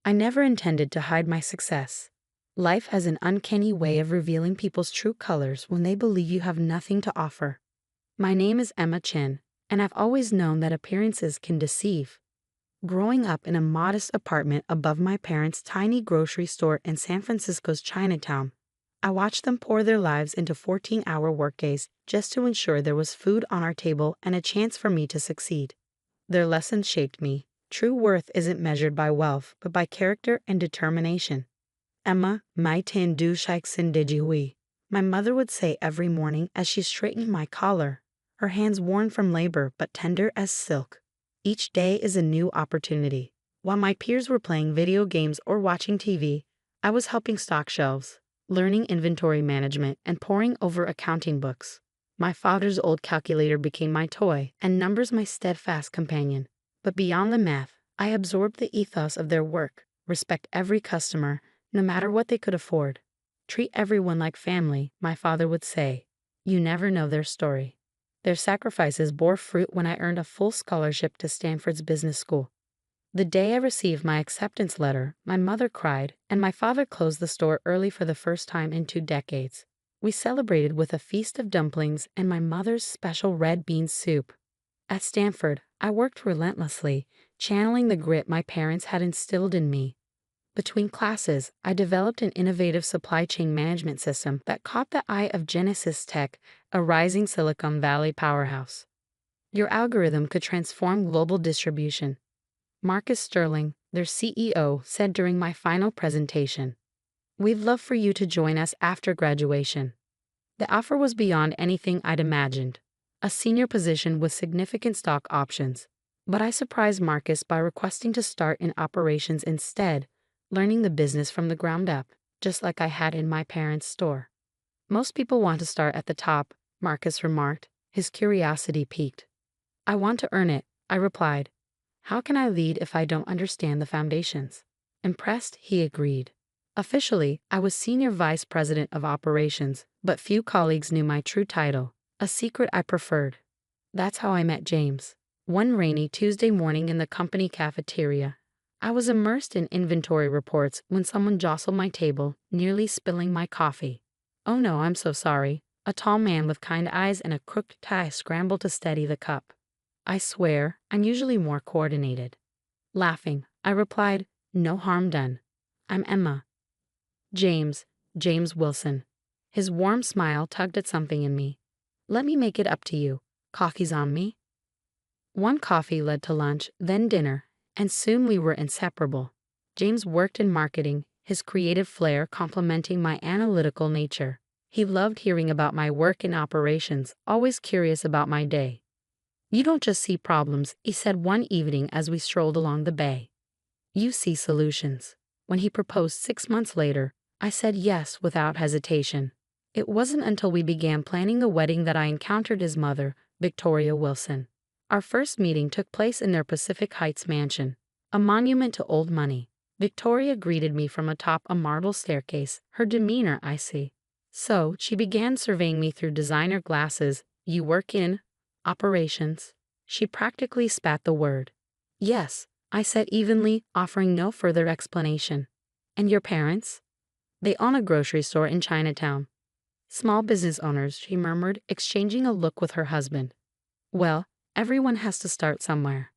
I never intended to hide my success. Life has an uncanny way of revealing people's true colors when they believe you have nothing to offer. My name is Emma Chin, and I've always known that appearances can deceive. Growing up in a modest apartment above my parents' tiny grocery store in San Francisco's Chinatown, I watched them pour their lives into 14-hour workdays just to ensure there was food on our table and a chance for me to succeed. Their lessons shaped me. True worth isn't measured by wealth, but by character and determination. Emma, mai tin du shaiksin dijihui, my mother would say every morning as she straightened my collar, her hands worn from labor but tender as silk. Each day is a new opportunity. While my peers were playing video games or watching TV, I was helping stock shelves, learning inventory management, and poring over accounting books. My father's old calculator became my toy, and numbers my steadfast companion. But beyond the math, I absorbed the ethos of their work. Respect every customer, no matter what they could afford. Treat everyone like family, my father would say. You never know their story. Their sacrifices bore fruit when I earned a full scholarship to Stanford's business school. The day I received my acceptance letter, my mother cried, and my father closed the store early for the first time in 2 decades. We celebrated with a feast of dumplings and my mother's special red bean soup. At Stanford, I worked relentlessly, channeling the grit my parents had instilled in me. Between classes, I developed an innovative supply chain management system that caught the eye of Genesis Tech, a rising Silicon Valley powerhouse. Your algorithm could transform global distribution. Marcus Sterling, their CEO, said during my final presentation, "We'd love for you to join us after graduation." The offer was beyond anything I'd imagined, a senior position with significant stock options. But I surprised Marcus by requesting to start in operations instead, learning the business from the ground up, just like I had in my parents' store. Most people want to start at the top, Marcus remarked, his curiosity piqued. I want to earn it, I replied. How can I lead if I don't understand the foundations? Impressed, he agreed. Officially, I was Senior Vice President of Operations, but few colleagues knew my true title, a secret I preferred. That's how I met James. One rainy Tuesday morning in the company cafeteria, I was immersed in inventory reports when someone jostled my table, nearly spilling my coffee. Oh no, I'm so sorry. A tall man with kind eyes and a crooked tie scrambled to steady the cup. I swear, I'm usually more coordinated. Laughing, I replied, no harm done. I'm Emma. James Wilson. His warm smile tugged at something in me. Let me make it up to you. Coffee's on me. One coffee led to lunch, then dinner, and soon we were inseparable. James worked in marketing, his creative flair complementing my analytical nature. He loved hearing about my work in operations, always curious about my day. You don't just see problems, he said one evening as we strolled along the bay. You see solutions. When he proposed 6 months later, I said yes without hesitation. It wasn't until we began planning the wedding that I encountered his mother, Victoria Wilson. Our first meeting took place in their Pacific Heights mansion, a monument to old money. Victoria greeted me from atop a marble staircase, her demeanor icy. So, she began surveying me through designer glasses. You work in operations? She practically spat the word. Yes, I said evenly, offering no further explanation. And your parents? They own a grocery store in Chinatown. Small business owners, she murmured, exchanging a look with her husband. Well, everyone has to start somewhere.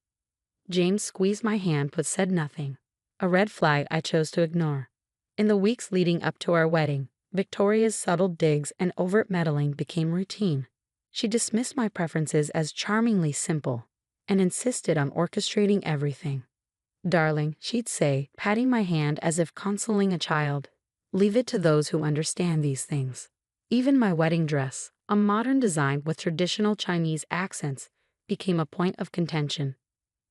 James squeezed my hand but said nothing, a red flag I chose to ignore. In the weeks leading up to our wedding, Victoria's subtle digs and overt meddling became routine. She dismissed my preferences as charmingly simple and insisted on orchestrating everything. Darling, she'd say, patting my hand as if consoling a child, leave it to those who understand these things. Even my wedding dress, a modern design with traditional Chinese accents, became a point of contention.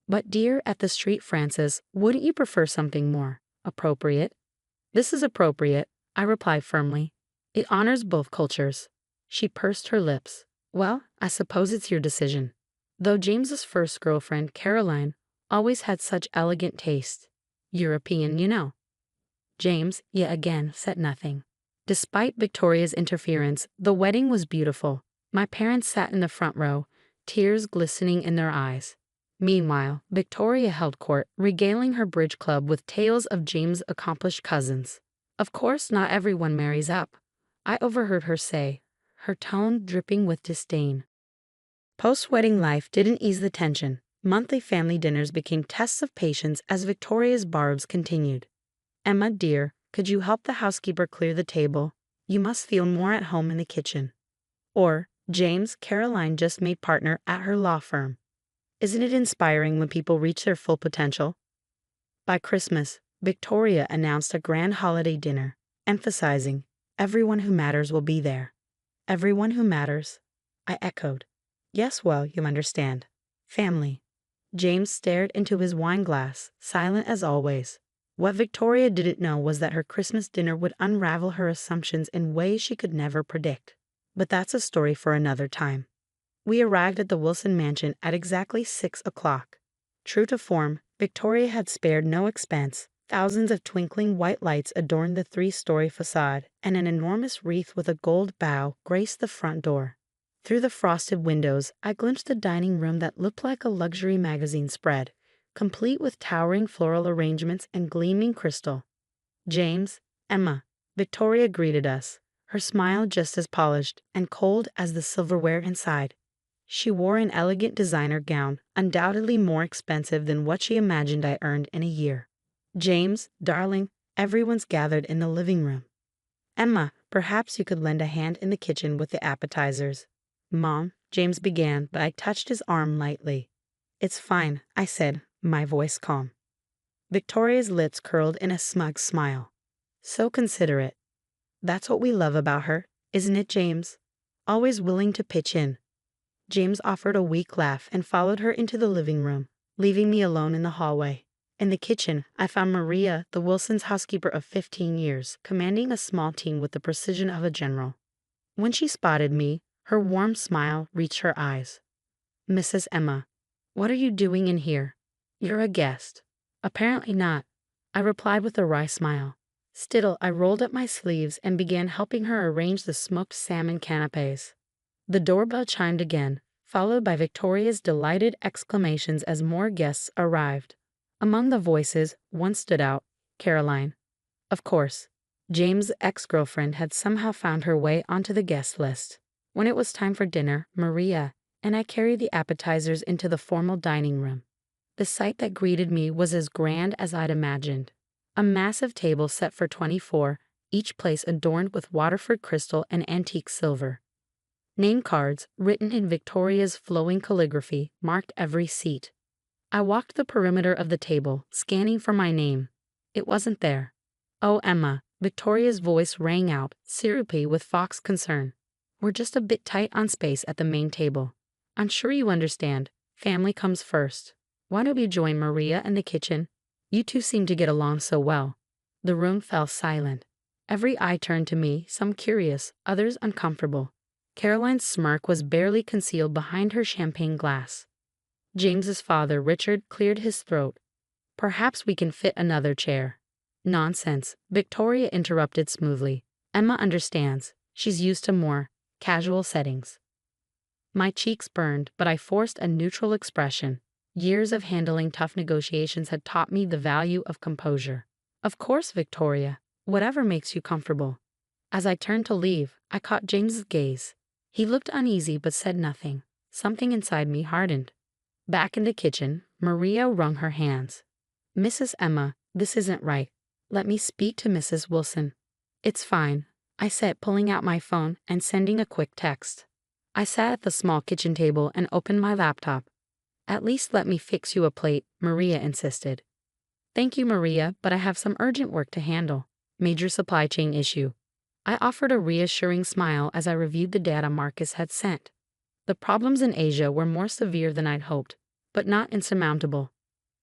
But dear at the street Francis, wouldn't you prefer something more appropriate? This is appropriate, I replied firmly. It honors both cultures. She pursed her lips. Well, I suppose it's your decision. Though James's first girlfriend, Caroline, always had such elegant taste. European, you know. James, yet again, said nothing. Despite Victoria's interference, the wedding was beautiful. My parents sat in the front row, tears glistening in their eyes. Meanwhile, Victoria held court, regaling her bridge club with tales of James' accomplished cousins. Of course, not everyone marries up, I overheard her say, her tone dripping with disdain. Post-wedding life didn't ease the tension. Monthly family dinners became tests of patience as Victoria's barbs continued. Emma, dear, could you help the housekeeper clear the table? You must feel more at home in the kitchen. Or, James, Caroline just made partner at her law firm. Isn't it inspiring when people reach their full potential? By Christmas, Victoria announced a grand holiday dinner, emphasizing, everyone who matters will be there. Everyone who matters, I echoed. Yes, well, you understand. Family. James stared into his wine glass, silent as always. What Victoria didn't know was that her Christmas dinner would unravel her assumptions in ways she could never predict. But that's a story for another time. We arrived at the Wilson mansion at exactly 6 o'clock. True to form, Victoria had spared no expense. Thousands of twinkling white lights adorned the 3-story facade, and an enormous wreath with a gold bow graced the front door. Through the frosted windows, I glimpsed a dining room that looked like a luxury magazine spread, complete with towering floral arrangements and gleaming crystal. James, Emma, Victoria greeted us, her smile just as polished and cold as the silverware inside. She wore an elegant designer gown, undoubtedly more expensive than what she imagined I earned in a year. James, darling, everyone's gathered in the living room. Emma, perhaps you could lend a hand in the kitchen with the appetizers. Mom, James began, but I touched his arm lightly. It's fine, I said, my voice calm. Victoria's lips curled in a smug smile. So considerate. That's what we love about her, isn't it, James? Always willing to pitch in. James offered a weak laugh and followed her into the living room, leaving me alone in the hallway. In the kitchen, I found Maria, the Wilsons' housekeeper of 15 years, commanding a small team with the precision of a general. When she spotted me, her warm smile reached her eyes. Mrs. Emma, what are you doing in here? You're a guest. Apparently not, I replied with a wry smile. Still, I rolled up my sleeves and began helping her arrange the smoked salmon canapes. The doorbell chimed again, followed by Victoria's delighted exclamations as more guests arrived. Among the voices, one stood out, Caroline. Of course, James' ex-girlfriend had somehow found her way onto the guest list. When it was time for dinner, Maria and I carried the appetizers into the formal dining room. The sight that greeted me was as grand as I'd imagined. A massive table set for 24, each place adorned with Waterford crystal and antique silver. Name cards, written in Victoria's flowing calligraphy, marked every seat. I walked the perimeter of the table, scanning for my name. It wasn't there. Oh, Emma, Victoria's voice rang out, syrupy with fox concern. We're just a bit tight on space at the main table. I'm sure you understand. Family comes first. Why don't you join Maria in the kitchen? You two seem to get along so well. The room fell silent. Every eye turned to me, some curious, others uncomfortable. Caroline's smirk was barely concealed behind her champagne glass. James's father, Richard, cleared his throat. Perhaps we can fit another chair. Nonsense, Victoria interrupted smoothly. Emma understands. She's used to more casual settings. My cheeks burned, but I forced a neutral expression. Years of handling tough negotiations had taught me the value of composure. Of course, Victoria, whatever makes you comfortable. As I turned to leave, I caught James's gaze. He looked uneasy but said nothing. Something inside me hardened. Back in the kitchen, Maria wrung her hands. Mrs. Emma, this isn't right. Let me speak to Mrs. Wilson. It's fine, I said, pulling out my phone and sending a quick text. I sat at the small kitchen table and opened my laptop. At least let me fix you a plate, Maria insisted. Thank you, Maria, but I have some urgent work to handle. Major supply chain issue. I offered a reassuring smile as I reviewed the data Marcus had sent. The problems in Asia were more severe than I'd hoped, but not insurmountable.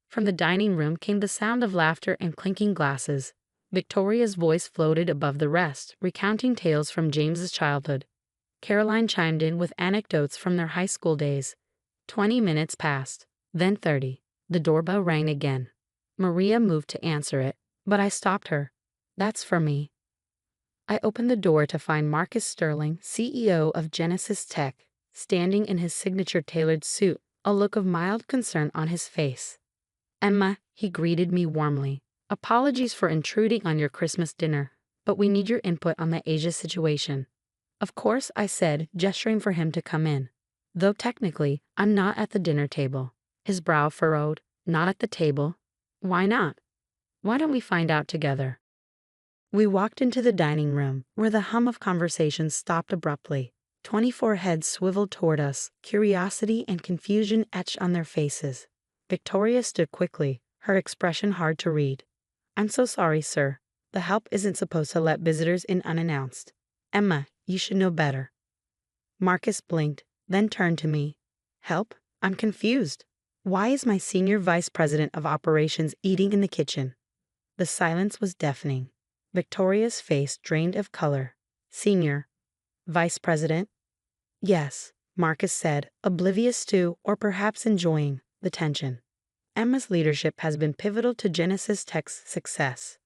From the dining room came the sound of laughter and clinking glasses. Victoria's voice floated above the rest, recounting tales from James's childhood. Caroline chimed in with anecdotes from their high school days. 20 minutes passed, then 30. The doorbell rang again. Maria moved to answer it, but I stopped her. That's for me. I opened the door to find Marcus Sterling, CEO of Genesis Tech, standing in his signature tailored suit, a look of mild concern on his face. "Emma," he greeted me warmly. "Apologies for intruding on your Christmas dinner, but we need your input on the Asia situation." "Of course," I said, gesturing for him to come in. "Though technically, I'm not at the dinner table." His brow furrowed. "Not at the table? Why not?" "Why don't we find out together?" We walked into the dining room, where the hum of conversation stopped abruptly. 24 heads swiveled toward us, curiosity and confusion etched on their faces. Victoria stood quickly, her expression hard to read. "I'm so sorry, sir. The help isn't supposed to let visitors in unannounced. Emma, you should know better." Marcus blinked, then turned to me. "Help? I'm confused. Why is my senior vice president of operations eating in the kitchen?" The silence was deafening. Victoria's face drained of color. "Senior vice president?" "Yes," Marcus said, oblivious to, or perhaps enjoying, the tension. "Emma's leadership has been pivotal to Genesis Tech's success.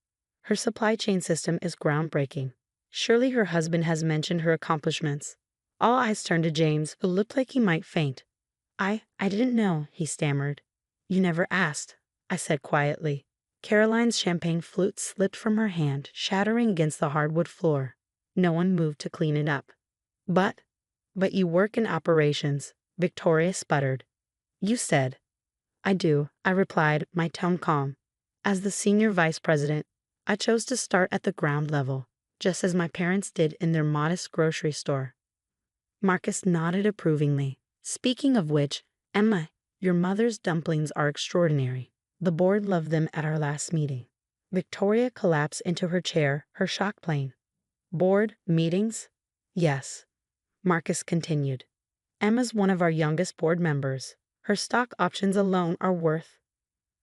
Her supply chain system is groundbreaking. Surely her husband has mentioned her accomplishments." All eyes turned to James, who looked like he might faint. I didn't know," he stammered. "You never asked," I said quietly. Caroline's champagne flute slipped from her hand, shattering against the hardwood floor. No one moved to clean it up. But you work in operations," Victoria sputtered. "You said." "I do," I replied, my tone calm. "As the senior vice president, I chose to start at the ground level, just as my parents did in their modest grocery store." Marcus nodded approvingly. "Speaking of which, Emma, your mother's dumplings are extraordinary. The board loved them at our last meeting." Victoria collapsed into her chair, her shock plain. "Board meetings?" "Yes," Marcus continued. "Emma's one of our youngest board members. Her stock options alone are worth—"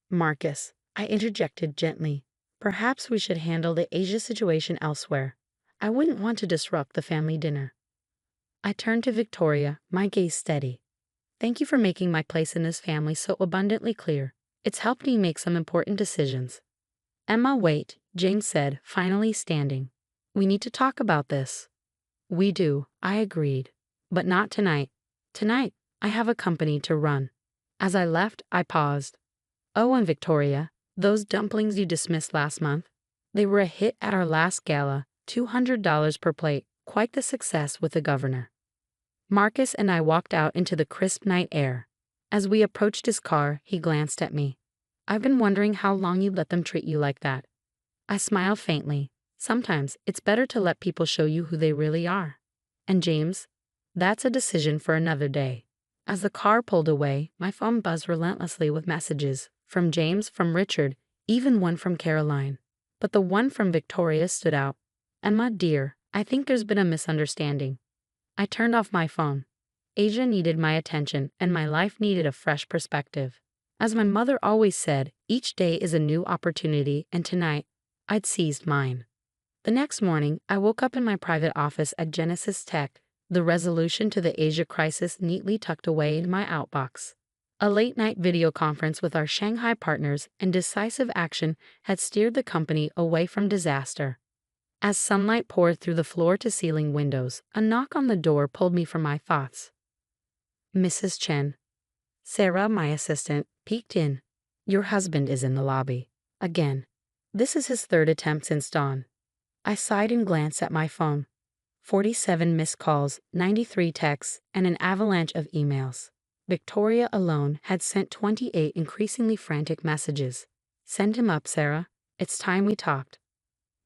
"Marcus," I interjected gently, "perhaps we should handle the Asia situation elsewhere. I wouldn't want to disrupt the family dinner." I turned to Victoria, my gaze steady. "Thank you for making my place in this family so abundantly clear. It's helped me make some important decisions." "Emma, wait," James said, finally standing. "We need to talk about this." "We do," I agreed. "But not tonight. Tonight, I have a company to run." As I left, I paused. "Oh, and Victoria, those dumplings you dismissed last month, they were a hit at our last gala, $200 per plate, quite the success with the governor." Marcus and I walked out into the crisp night air. As we approached his car, he glanced at me. "I've been wondering how long you'd let them treat you like that." I smiled faintly. "Sometimes it's better to let people show you who they really are." "And James?" "That's a decision for another day." As the car pulled away, my phone buzzed relentlessly with messages. From James, from Richard, even one from Caroline. But the one from Victoria stood out. "Emma, dear, I think there's been a misunderstanding." I turned off my phone. Asia needed my attention, and my life needed a fresh perspective. As my mother always said, each day is a new opportunity, and tonight, I'd seized mine. The next morning, I woke up in my private office at Genesis Tech, the resolution to the Asia crisis neatly tucked away in my outbox. A late-night video conference with our Shanghai partners and decisive action had steered the company away from disaster. As sunlight poured through the floor-to-ceiling windows, a knock on the door pulled me from my thoughts. "Mrs. Chen." Sarah, my assistant, peeked in. "Your husband is in the lobby." Again. This is his third attempt since dawn. I sighed and glanced at my phone. 47 missed calls, 93 texts, and an avalanche of emails. Victoria alone had sent 28 increasingly frantic messages. "Send him up, Sarah. It's time we talked."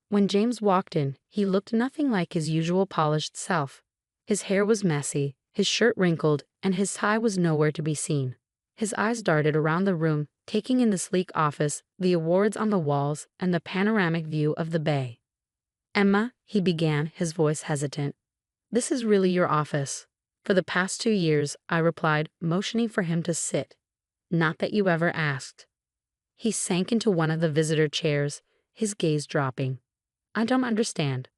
When James walked in, he looked nothing like his usual polished self. His hair was messy, his shirt wrinkled, and his tie was nowhere to be seen. His eyes darted around the room, taking in the sleek office, the awards on the walls, and the panoramic view of the bay. "Emma," he began, his voice hesitant. "This is really your office." "For the past 2 years," I replied, motioning for him to sit. "Not that you ever asked." He sank into one of the visitor chairs, his gaze dropping. "I don't understand.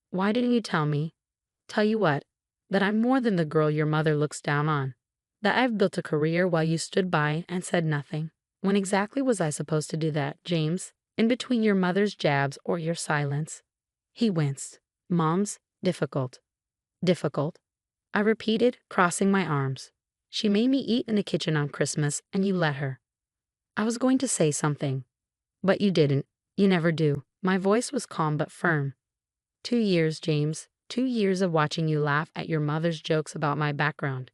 Why didn't you tell me?" "Tell you what? That I'm more than the girl your mother looks down on. That I've built a career while you stood by and said nothing. When exactly was I supposed to do that, James? In between your mother's jabs or your silence?" He winced. "Mom's difficult." "Difficult?" I repeated, crossing my arms. She made me eat in the kitchen on Christmas, and you let her. I was going to say something, but you didn't. You never do. My voice was calm but firm. 2 years, James. 2 years of watching you laugh at your mother's jokes about my background.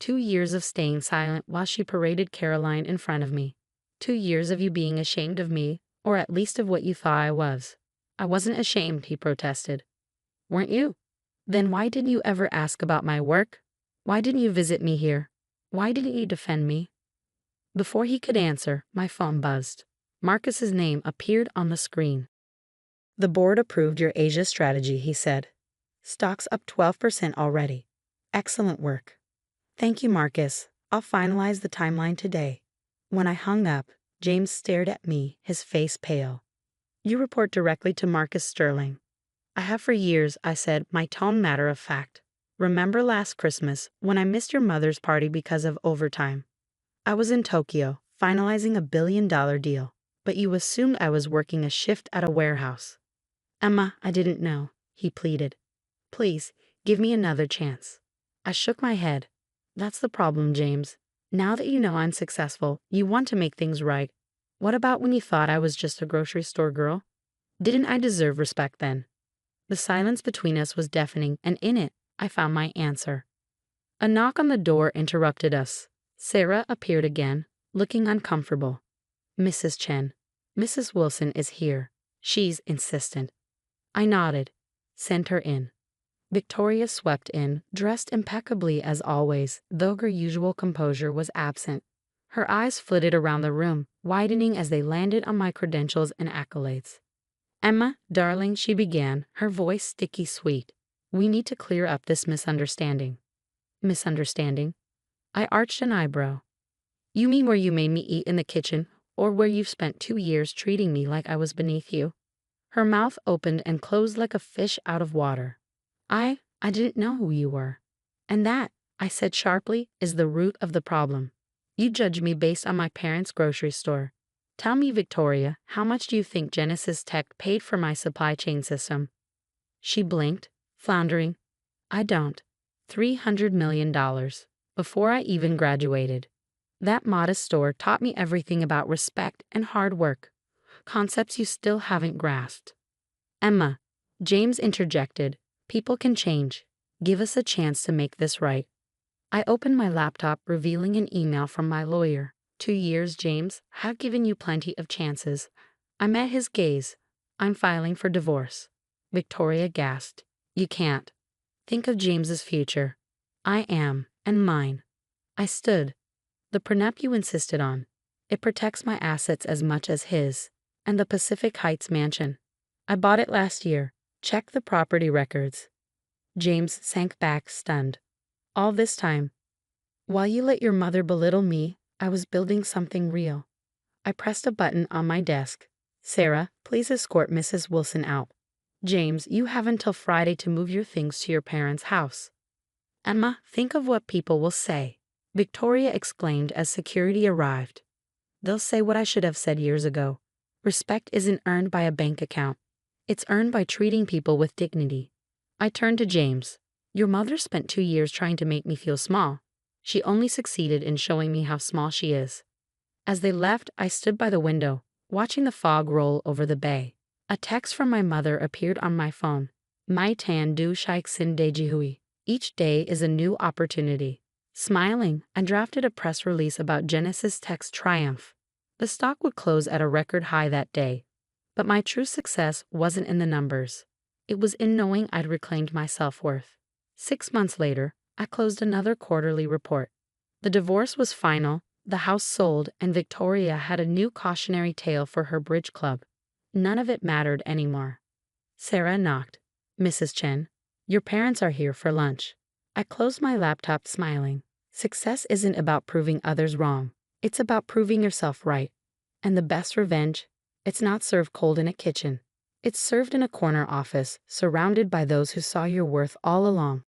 2 years of staying silent while she paraded Caroline in front of me. 2 years of you being ashamed of me, or at least of what you thought I was. I wasn't ashamed, he protested. Weren't you? Then why didn't you ever ask about my work? Why didn't you visit me here? Why didn't you defend me? Before he could answer, my phone buzzed. Marcus's name appeared on the screen. The board approved your Asia strategy, he said. Stocks up 12% already. Excellent work. Thank you, Marcus. I'll finalize the timeline today. When I hung up, James stared at me, his face pale. You report directly to Marcus Sterling. I have for years, I said, my tone matter of fact. Remember last Christmas when I missed your mother's party because of overtime? I was in Tokyo, finalizing a $1 billion deal, but you assumed I was working a shift at a warehouse. Emma, I didn't know, he pleaded. Please, give me another chance. I shook my head. That's the problem, James. Now that you know I'm successful, you want to make things right. What about when you thought I was just a grocery store girl? Didn't I deserve respect then? The silence between us was deafening, and in it, I found my answer. A knock on the door interrupted us. Sarah appeared again, looking uncomfortable. Mrs. Chen, Mrs. Wilson is here. She's insistent. I nodded. Sent her in. Victoria swept in, dressed impeccably as always, though her usual composure was absent. Her eyes flitted around the room, widening as they landed on my credentials and accolades. Emma, darling, she began, her voice sticky sweet. We need to clear up this misunderstanding. Misunderstanding? I arched an eyebrow. You mean where you made me eat in the kitchen, or where you've spent 2 years treating me like I was beneath you? Her mouth opened and closed like a fish out of water. I didn't know who you were. And that, I said sharply, is the root of the problem. You judge me based on my parents' grocery store. Tell me, Victoria, how much do you think Genesis Tech paid for my supply chain system? She blinked, floundering. I don't. $300 million. Before I even graduated. That modest store taught me everything about respect and hard work. Concepts you still haven't grasped. Emma, James interjected. People can change. Give us a chance to make this right. I opened my laptop, revealing an email from my lawyer. 2 years, James. Have given you plenty of chances. I met his gaze. I'm filing for divorce. Victoria gasped. You can't. Think of James's future. I am, and mine. I stood. The prenup you insisted on. It protects my assets as much as his. And the Pacific Heights mansion. I bought it last year. Check the property records. James sank back, stunned. All this time, while you let your mother belittle me, I was building something real. I pressed a button on my desk. Sarah, please escort Mrs. Wilson out. James, you have until Friday to move your things to your parents' house. Emma, think of what people will say, Victoria exclaimed as security arrived. They'll say what I should have said years ago. Respect isn't earned by a bank account. It's earned by treating people with dignity. I turned to James. Your mother spent 2 years trying to make me feel small. She only succeeded in showing me how small she is. As they left, I stood by the window, watching the fog roll over the bay. A text from my mother appeared on my phone. Mai tan du shaik sin de jihui. Each day is a new opportunity. Smiling, I drafted a press release about Genesis Tech's triumph. The stock would close at a record high that day. But my true success wasn't in the numbers. It was in knowing I'd reclaimed my self-worth. 6 months later, I closed another quarterly report. The divorce was final, the house sold, and Victoria had a new cautionary tale for her bridge club. None of it mattered anymore. Sarah knocked. Mrs. Chen, your parents are here for lunch. I closed my laptop, smiling. Success isn't about proving others wrong. It's about proving yourself right. And the best revenge? It's not served cold in a kitchen. It's served in a corner office, surrounded by those who saw your worth all along.